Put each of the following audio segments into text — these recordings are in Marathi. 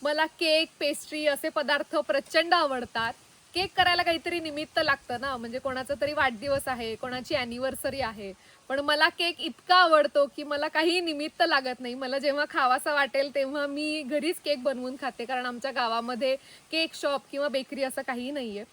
मला केक, पेस्ट्री असे पदार्थ प्रचंड आवडतात. केक करायला काहीतरी निमित्त लागतं ना, म्हणजे कोणाचा तरी वाढदिवस आहे, कोणाची अॅनिव्हर्सरी आहे. पण मला केक इतका आवडतो, की मला काही निमित्त लागत नाही. मला जेव्हा खावासा वाटेल तेव्हा मी घरीच केक बनवून खाते. कारण आमच्या गावामध्ये केक शॉप किंवा बेकरी असं काही नाहीये.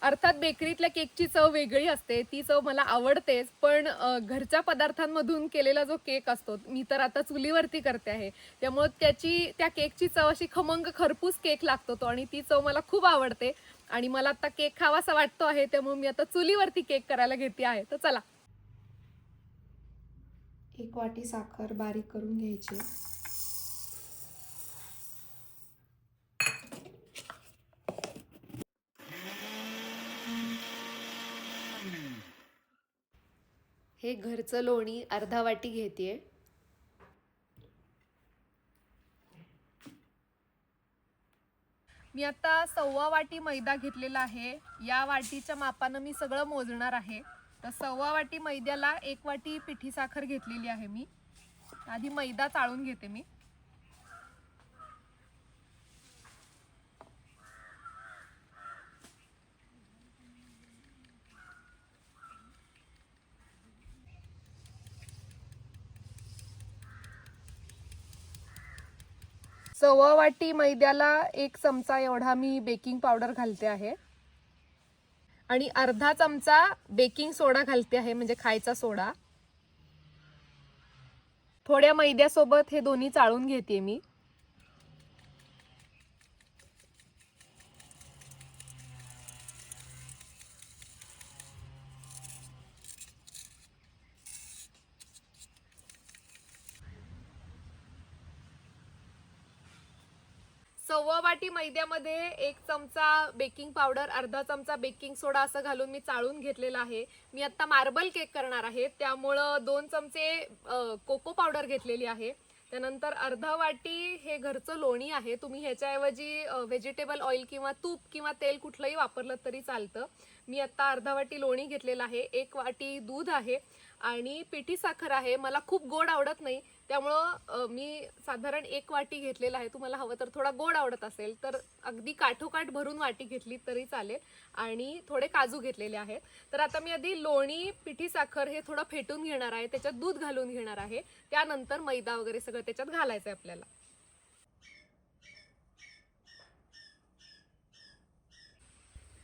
अर्थात बेकरीतल्या केकची चव वेगळी असते, ती चव मला आवडतेच. पण घरच्या पदार्थांमधून केलेला जो केक असतो, मी तर आता चुलीवरती करते आहे. त्यामुळे त्या केकची चव अशी खमंग खरपूस केक लागतो तो आणि ती चव मला खूप आवडते. आणि मला आता केक खावासा वाटतो आहे, त्यामुळे मी आता चुलीवरती केक करायला घेते आहे. तर चला. 1 वाटी साखर बारीक करून घ्यायची. हे घरचं लोणी अर्धा वाटी घेतेय. मी आता 1.25 वाटी मैदा घेतलेला आहे. या वाटीच्या मापानं मी सगळं मोजणार आहे. तर 1.25 वाटी मैद्याला 1 वाटी पिठी साखर घेतलेली आहे मी. आधी मैदा चाळून घेते मी. सव्वा वाटी मैद्याला 1 चमचा एवढा मी बेकिंग पावडर घालते आहे. आणि अर्धा चमचा बेकिंग सोडा घालते आहे, म्हणजे खायचा सोडा. थोड्या मैद्यासोबत हे दोन्ही चाळून घेते मी. सव्वा वाटी मैद्यामध्ये 1 चमचा बेकिंग पावडर, अर्धा चमचा बेकिंग सोडा असं घालून मी चाळून घेतलेला आहे. मी आता मार्बल केक करणार आहे, त्यामुळं 2 चमचे कोको पावडर घेतलेली आहे. त्यानंतर अर्धा वाटी हे घरचं लोणी आहे. तुम्ही ह्याच्याऐवजी व्हेजिटेबल ऑइल किंवा तूप किंवा तेल कुठलंही वापरलं तरी चालतं. मी आता अर्धा वाटी लोणी घेतलेलं आहे. 1 वाटी दूध आहे आणि पिठी साखर आहे. मला खूप गोड आवडत नाही, त्यामुळं मी साधारण 1 वाटी घेतलेला आहे. तुम्हाला हवं तर थोडा गोड आवडत असेल तर अगदी काठोकाठ भरून वाटी घेतली तरी चालेल. आणि थोडे काजू घेतलेले आहेत. तर आता मी आधी लोणी, पिठी साखर हे थोडं फेटून घेणार आहे, त्याच्यात दूध घालून घेणार आहे. त्यानंतर मैदा वगैरे सगळं त्याच्यात घालायचं आहे आपल्याला.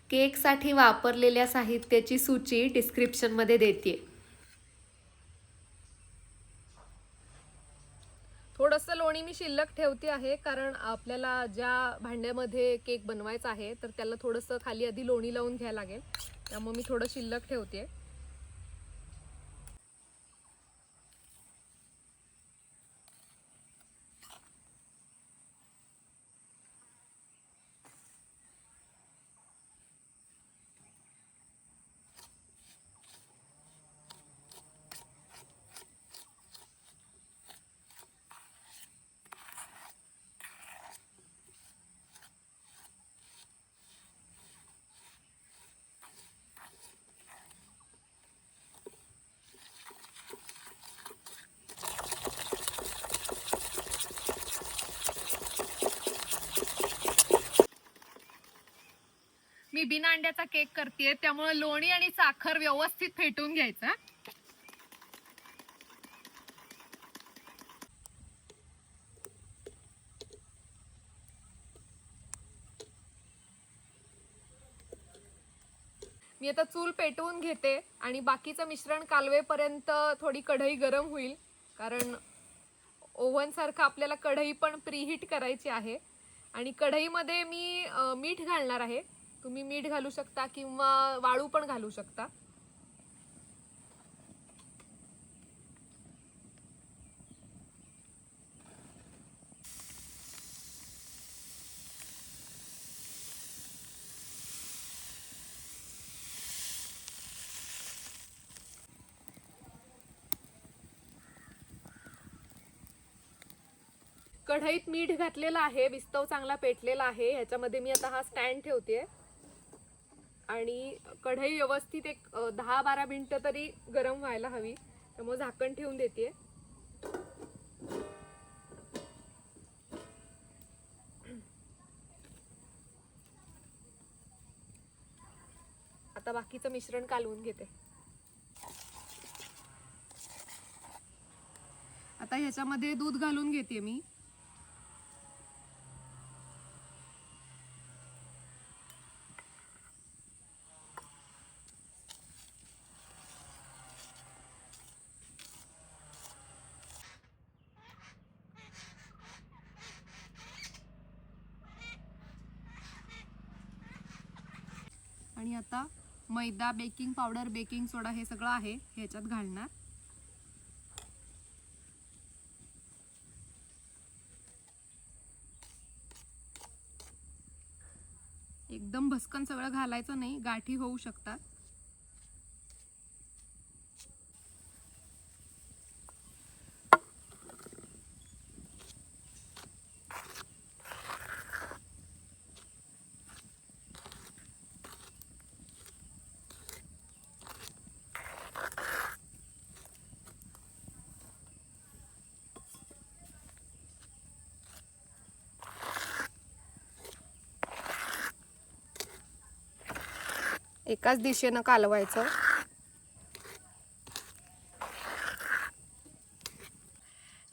केकसाठी वापरलेल्या साहित्याची सूची डिस्क्रिप्शनमध्ये देते. थोडंसं लोणी मी शिल्लक ठेवते आहे, कारण आपल्याला ज्या भांड्यामध्ये केक बनवायचा आहे तर त्याला थोडंसं खाली आधी लोणी लावून घ्यायला लागेल. त्यामुळे मी थोडं शिल्लक ठेवते. मी बिना अंड्याचा केक करते, त्यामुळे लोणी आणि साखर व्यवस्थित फेटून घ्यायचं. मी आता चूल पेटवून घेते आणि बाकीचं मिश्रण कालवेपर्यंत थोडी कढई गरम होईल, कारण ओव्हन सारखं आपल्याला कढई पण प्रीहीट करायची आहे. आणि कढईमध्ये मी मीठ घालणार आहे. तुम्ही मीठ घालू शकता किंवा वाळू पण घालू शकता. कढईत मीठ घातलेलं आहे, विस्तव चांगला पेटलेला आहे. ह्याच्यामध्ये मी आता हा स्टँड ठेवते आणि कढई व्यवस्थित एक 10-12 मिनिटं तरी गरम व्हायला हवी, त्यामुळे झाकण ठेवून देते. आता बाकीचं मिश्रण कालवून घेते. आता ह्याच्यामध्ये दूध घालून घेते मी. आणि आता मैदा, बेकिंग पावडर, बेकिंग सोडा हे सगळं आहे ह्याच्यात घालणार. एकदम भस्कन सगळं घालायचं नाही, गाठी होऊ शकतात. एकाच दिशेनं कालवायचं.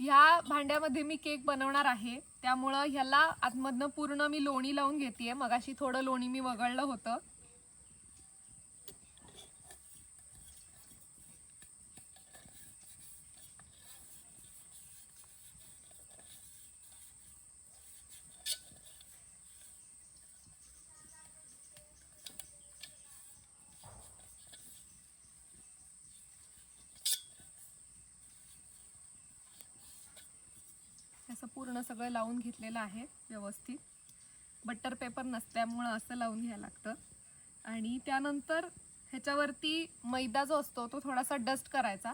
ह्या भांड्यामध्ये मी केक बनवणार आहे, त्यामुळं ह्याला आतमधनं पूर्ण मी लोणी लावून घेतेय. मगाशी थोडं लोणी मी वगळलं होतं. असं पूर्ण सगळं लावून घेतलेलं आहे व्यवस्थित. बटर पेपर नसल्यामुळं असं लावून घ्यायला लागतं. आणि त्यानंतर ह्याच्यावरती मैदा जो असतो तो थोडासा डस्ट करायचा.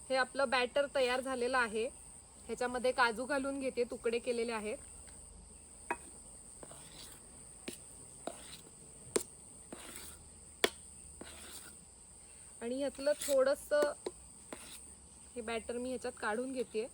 हे आपलं बॅटर तयार झालेलं आहे. ह्याच्यामध्ये काजू घालून घेते, तुकडे केलेले आहेत. आणि ह्यातलं थोडंसं हे बॅटर मी ह्याच्यात काढून घेते.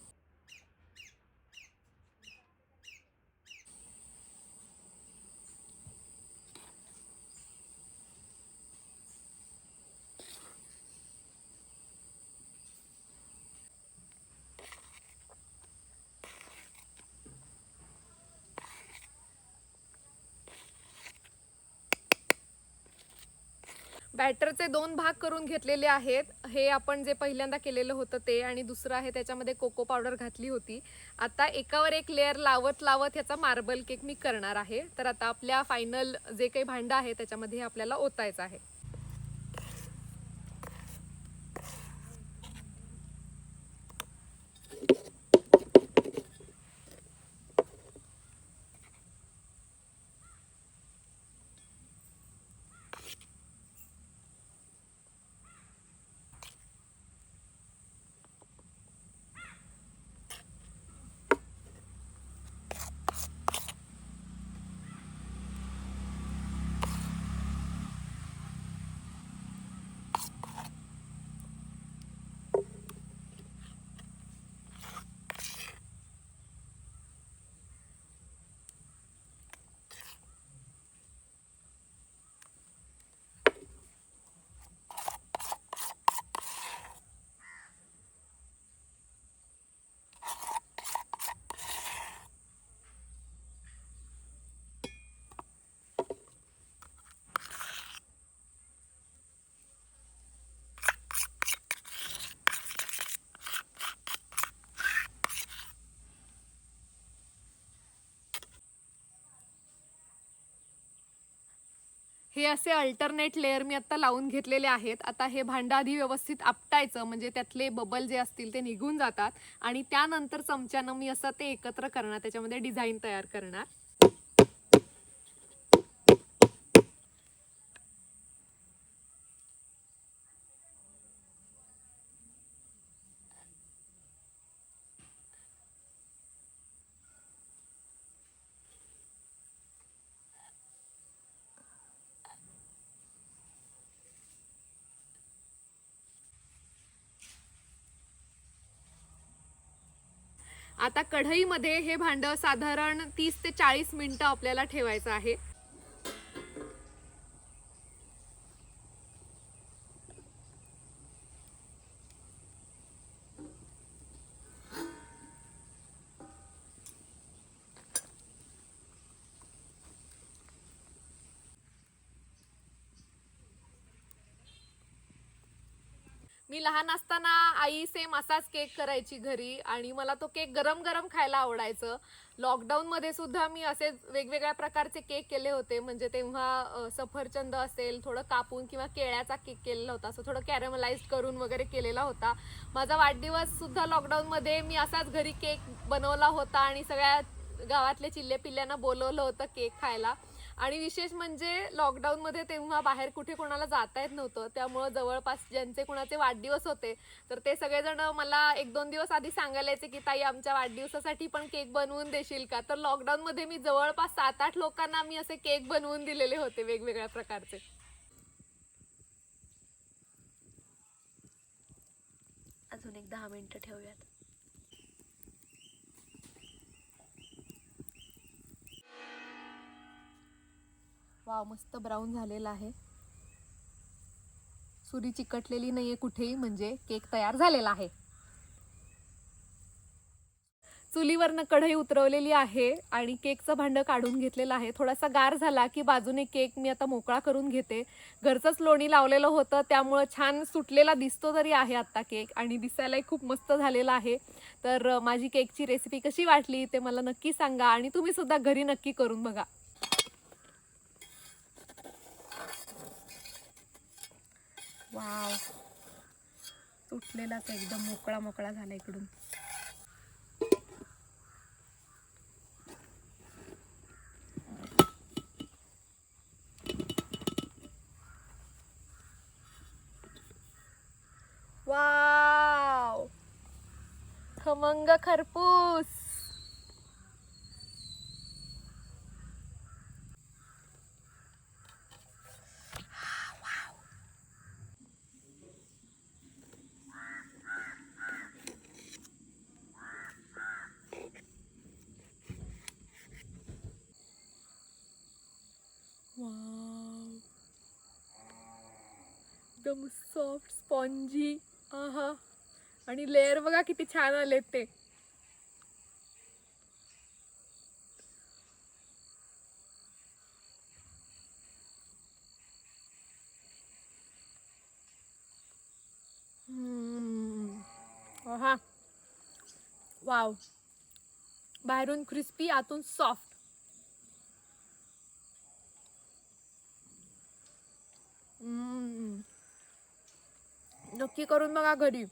बॅटरचे 2 भाग करून घेतलेले आहेत. हे आपण जे पहिल्यांदा केलेलं होतं ते, आणि दुसरं आहे त्याच्यामध्ये कोको पावडर घातली होती. आता एकावर एक लेअर लावत लावत ह्याचा मार्बल केक मी करणार आहे. तर आता आपल्या फायनल जे काही भांडं आहे त्याच्यामध्ये आपल्याला ओतायचं आहे. हे असे अल्टरनेट लेअर मी आता लावून घेतलेले आहेत. आता हे भांडं आधी व्यवस्थित आपटायचं, म्हणजे त्यातले बबल जे असतील ते निघून जातात. आणि त्यानंतर चमच्यानं मी असं ते एकत्र करणार, त्याच्यामध्ये डिझाईन तयार करणार. आता कढईमध्ये हे भांडं साधारण 30 ते 40 मिनिटं आपल्याला ठेवायचं आहे. मी लहान असताना आई सेम असाच केक करायची घरी आणि मला तो केक गरम गरम खायला आवडायचं. लॉकडाऊन मध्ये सुद्धा मी असेच वेगवेगळ्या प्रकारचे केक केले होते. म्हणजे तेव्हा सफरचंद असेल थोडं कापून किंवा केळ्याचा केक केलेला होता, असं थोडं कॅरमलाइज करून वगैरे केलेला होता. माझा वाढदिवस सुद्धा लॉकडाऊन मध्ये मी असाच घरी केक बनवला होता आणि सगळ्या गावातले चिल्ले पिल्ल्यांना बोलवलं होतं केक खायला. आणि विशेष म्हणजे लॉकडाऊन मध्ये तेव्हा बाहेर कुठे कोणाला जाता येत नव्हतं, त्यामुळे जवळपास ज्यांचे कुणाचे वाढदिवस होते तर ते सगळेजण मला 1-2 दिवस आधी सांगायला यायचे की ताई आमच्या वाढदिवसासाठी पण केक बनवून देशील का. तर लॉकडाऊन मध्ये मी जवळपास 7-8 लोकांना मी असे केक बनवून दिलेले होते वेगवेगळ्या प्रकारचे. अजून एक 10 मिनिटं ठेवूयात. वाव, मस्त ब्राऊन झालेला आहे. सुरी चिकटलेली नाहीये कुठेही, म्हणजे केक तयार झालेला आहे. चुलीवरनं कढई उतरवलेली आहे आणि केकचं भांडं काढून घेतलेलं आहे. थोडासा गार झाला की बाजूने केक मी आता मोकळा करून घेते. घरचंच लोणी लावलेलं होतं त्यामुळं छान सुटलेला दिसतो तरी आहे आत्ता केक आणि दिसायलाही खूप मस्त झालेला आहे. तर माझी केकची रेसिपी कशी वाटली ते मला नक्की सांगा आणि तुम्ही सुद्धा घरी नक्की करून बघा. वाव, तुटलेलाच एकदम मोकळा मोकळा झाला इकडून. वाव, खमंग खरपूस. वाव, एकदम सॉफ्ट स्पॉन्जी. आहा, आणि लेयर बघा किती छान आलेत ते. आहा, वाव, बाहेरून क्रिस्पी आतून सॉफ्ट. नक्की करून बघा घरी.